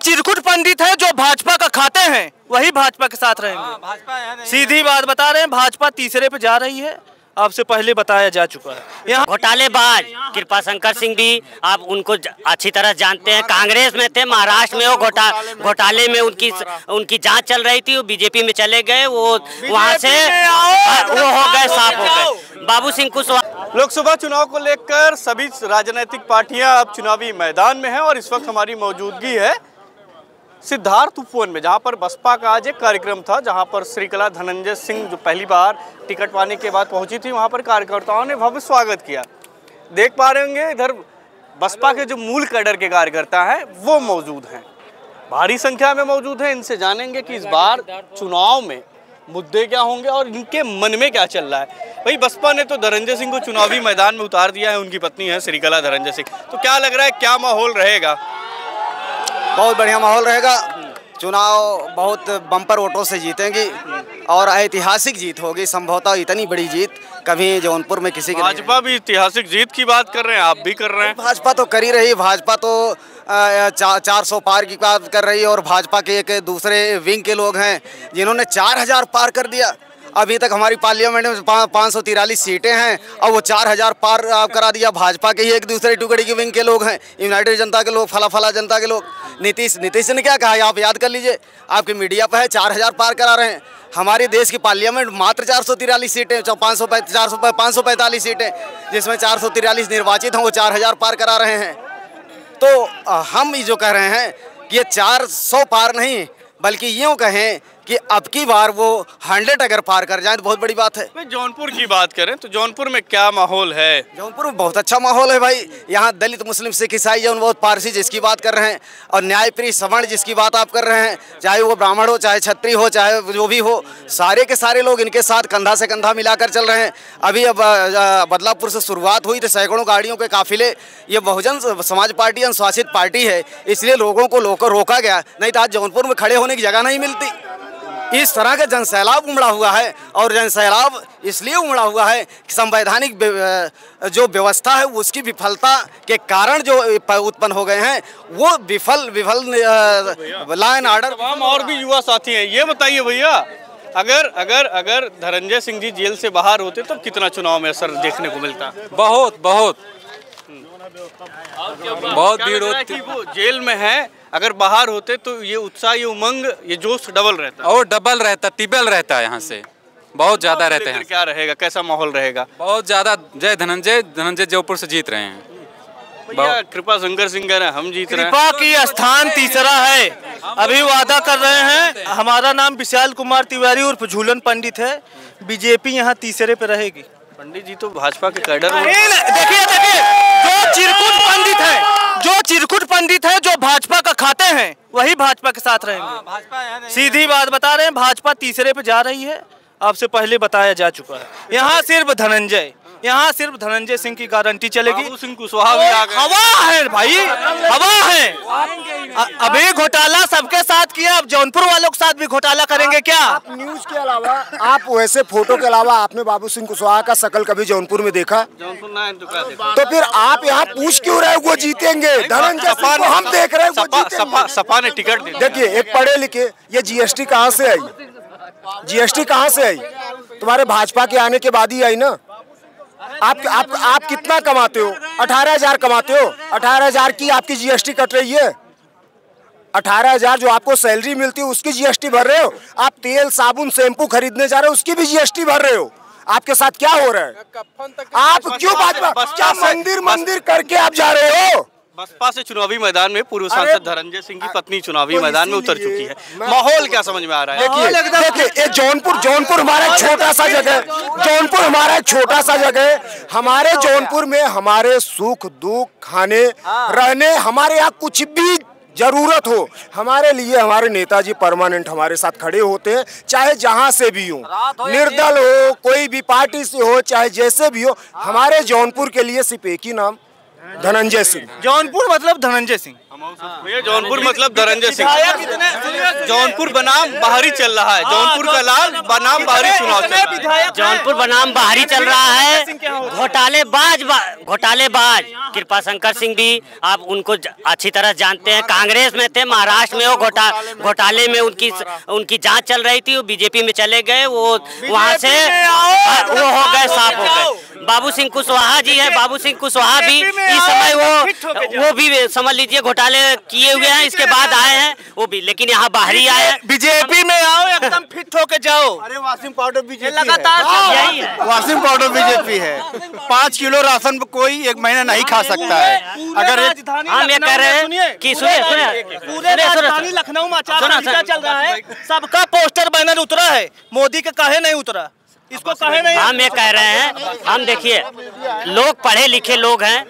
चिरकुट पंडित है जो भाजपा का खाते हैं वही भाजपा के साथ रहेंगे। सीधी बात बता रहे हैं, भाजपा तीसरे पे जा रही है, आपसे पहले बताया जा चुका है। यहाँ घोटालेबाज कृपाशंकर सिंह भी आप उनको अच्छी तरह जानते हैं, कांग्रेस में थे, महाराष्ट्र में वो घोटाले में उनकी जांच चल रही थी, वो बीजेपी में चले गए, वो वहां से वो हो गए, साफ हो गए। बाबू सिंह कुशवाहा। लोकसभा चुनाव को लेकर सभी राजनीतिक पार्टियां अब चुनावी मैदान में हैं और इस वक्त हमारी मौजूदगी है सिद्धार्थ उपवन में, जहां पर बसपा का आज एक कार्यक्रम था, जहां पर श्रीकला धनंजय सिंह जो पहली बार टिकट पाने के बाद पहुंची थी, वहां पर कार्यकर्ताओं ने भव्य स्वागत किया। देख पा रहे होंगे इधर बसपा के जो मूल कैडर के कार्यकर्ता हैं वो मौजूद हैं, भारी संख्या में मौजूद हैं। इनसे जानेंगे कि इस बार चुनाव में मुद्दे क्या होंगे और इनके मन में क्या चल रहा है। भाई, बसपा ने तो धनंजय सिंह को चुनावी मैदान में उतार दिया है, उनकी पत्नी है श्रीकला धनंजय सिंह, तो क्या लग रहा है, क्या माहौल रहेगा? बहुत बढ़िया माहौल रहेगा। चुनाव बहुत बम्पर वोटों से जीतेंगी और ऐतिहासिक जीत होगी, संभवतः इतनी बड़ी जीत कभी जौनपुर में किसी की। भाजपा भी ऐतिहासिक जीत की बात कर रहे हैं, आप भी कर रहे हैं। भाजपा तो कर ही रही, भाजपा तो 400 पार की बात कर रही है और भाजपा के एक दूसरे विंग के लोग हैं जिन्होंने 4000 पार कर दिया। अभी तक हमारी पार्लियामेंट में 543 सीटें हैं और वो 4000 पार करा दिया। भाजपा के ही एक दूसरे टुकड़ी के विंग के लोग हैं, यूनाइटेड जनता के लोग, फला जनता के लोग। नीतीश ने क्या कहा है आप याद कर लीजिए, आपके मीडिया पर है, 4000 पार करा रहे हैं। हमारे देश की पार्लियामेंट मात्र 443 सीटें, 545 सीटें, जिसमें 443 निर्वाचित हैं, वो 4000 पार करा रहे हैं। तो हम ये जो कह रहे हैं कि ये 400 पार नहीं बल्कि यूँ कहें कि अब की बार वो 100 अगर पार कर जाए तो बहुत बड़ी बात है। जौनपुर की बात करें तो जौनपुर में क्या माहौल है? जौनपुर में बहुत अच्छा माहौल है भाई। यहाँ दलित मुस्लिम सिख ईसाई जौन बहुत पारसी जिसकी बात कर रहे हैं और न्यायप्रिय सवर्ण जिसकी बात आप कर रहे हैं, चाहे वो ब्राह्मण हो, चाहे क्षत्रिय हो, चाहे जो भी हो, सारे के सारे लोग इनके साथ कंधा से कंधा मिलाकर चल रहे हैं। अभी अब बदलापुर से शुरुआत हुई तो सैकड़ों गाड़ियों के काफिले, ये बहुजन समाज पार्टी अनुशासित पार्टी है, इसलिए लोगों को रोका गया, नहीं तो आज जौनपुर में खड़े होने की जगह नहीं मिलती। इस तरह का जनसैलाब उमड़ा हुआ है और जनसैलाब इसलिए उमड़ा हुआ है कि संवैधानिक जो व्यवस्था है उसकी विफलता के कारण जो उत्पन्न हो गए हैं वो विफल लॉ एंड ऑर्डर। तमाम और भी युवा साथी हैं, ये बताइए भैया, अगर धनंजय सिंह जी जेल से बाहर होते तो कितना चुनाव में असर देखने को मिलता? बहुत भीड़ होती। वो जेल में है, अगर बाहर होते तो ये उत्साह, ये उमंग, ये जोश डबल रहता और डबल रहता, टिबल रहता है, यहाँ से बहुत ज्यादा रहते हैं। क्या रहेगा, कैसा माहौल रहेगा? बहुत ज्यादा। जय धनंजय जयपुर से जीत रहे हैं भैया। कृपाशंकर सिंह कह रहे हैं हम जीत रहे हैं। कृपा की स्थान तीसरा है, अभी वादा कर रहे हैं। हमारा नाम विशाल कुमार तिवारी उर्फ झूलन पंडित है, बीजेपी यहाँ तीसरे पे रहेगी। पंडित जी तो भाजपा के कैडर में। देखिए जो चिरकुट पंडित है जो भाजपा का खाते हैं वही भाजपा के साथ रहेंगे। सीधी बात बता रहे हैं, भाजपा तीसरे पे जा रही है, आपसे पहले बताया जा चुका है। यहाँ सिर्फ धनंजय सिंह की गारंटी चलेगी। बाबू सिंह कुशवाहा भी आ गए। हवा है भाई, हवा है। अभी घोटाला सबके साथ किया, अब जौनपुर वालों के साथ भी घोटाला करेंगे क्या? आप न्यूज के अलावा, आप वैसे फोटो के अलावा आपने बाबू सिंह कुशवाहा का शकल कभी जौनपुर में देखा? जौनपुर ना तो फिर आप यहाँ पूछ क्यों रहे वो जीतेंगे? धनंजय सिंह को हम देख रहे हैं, सपा ने टिकट दी। देखिए, एक पढ़े लिखे, ये जीएसटी कहाँ से आई? जीएसटी कहाँ से आई? तुम्हारे भाजपा के आने के बाद ही आई ना। आप कितना कमाते हो? 18,000 कमाते हो। 18,000 की आपकी जीएसटी कट रही है। 18,000 जो आपको सैलरी मिलती है उसकी जीएसटी भर रहे हो। आप तेल साबुन शैम्पू खरीदने जा रहे हो उसकी भी जीएसटी भर रहे हो। आपके साथ क्या हो रहा है? आप क्यों भाजपा, क्या मंदिर करके आप जा रहे हो? बसपा से चुनावी मैदान में पूर्व सांसद धनंजय सिंह की पत्नी चुनावी मैदान में उतर चुकी है। माहौल क्या समझ में आ रहा है? देखिए, जौनपुर हमारा एक छोटा सा जगह, हमारे जौनपुर में हमारे सुख दुख, खाने रहने, हमारे यहाँ कुछ भी जरूरत हो, हमारे लिए हमारे नेताजी परमानेंट हमारे साथ खड़े होते हैं, चाहे जहां से भी हो, निर्दल हो, कोई भी पार्टी से हो, चाहे जैसे भी हो। हमारे जौनपुर के लिए सिर्फ एक ही नाम, धनंजय सिंह। जौनपुर मतलब धनंजय सिंह। जौनपुर मतलब धनंजय सिंह। जौनपुर बनाम बाहरी चल रहा है, जौनपुर का लाल बनाम बाहरी चुनाव चल रहा है। जौनपुर बनाम बाहरी चल रहा है। घोटालेबाज कृपा शंकर सिंह भी, आप उनको अच्छी तरह जानते हैं। कांग्रेस में थे, महाराष्ट्र में वो घोटाले में उनकी जांच चल रही थी, वो बीजेपी में चले गए, वो वहां से वो हो गए, साफ हो गए। बाबू सिंह कुशवाहा जी है, बाबू सिंह कुशवाहा भी इस समय वो भी समझ लीजिए घोटाले किए हुए हैं, इसके बाद आए हैं वो भी, लेकिन यहाँ बाहरी आए हैं। बीजेपी में आओ, एकदम फिट होके जाओ। अरे वासिम पाउडर बीजेपी लगातार यही है। वासिम पाउडर बीजेपी है। 5 किलो राशन कोई 1 महीना नहीं खा सकता है। अगर हम ये कह रहे हैं कि सुनिए पूरे राजधानी लखनऊ में आचार संहिता चल रहा है, सबका पोस्टर बैनर उतरा है, मोदी का काहे नहीं उतरा, इसको काहे नहीं। हम ये कह रहे हैं, हम देखिए लोग पढ़े लिखे लोग हैं,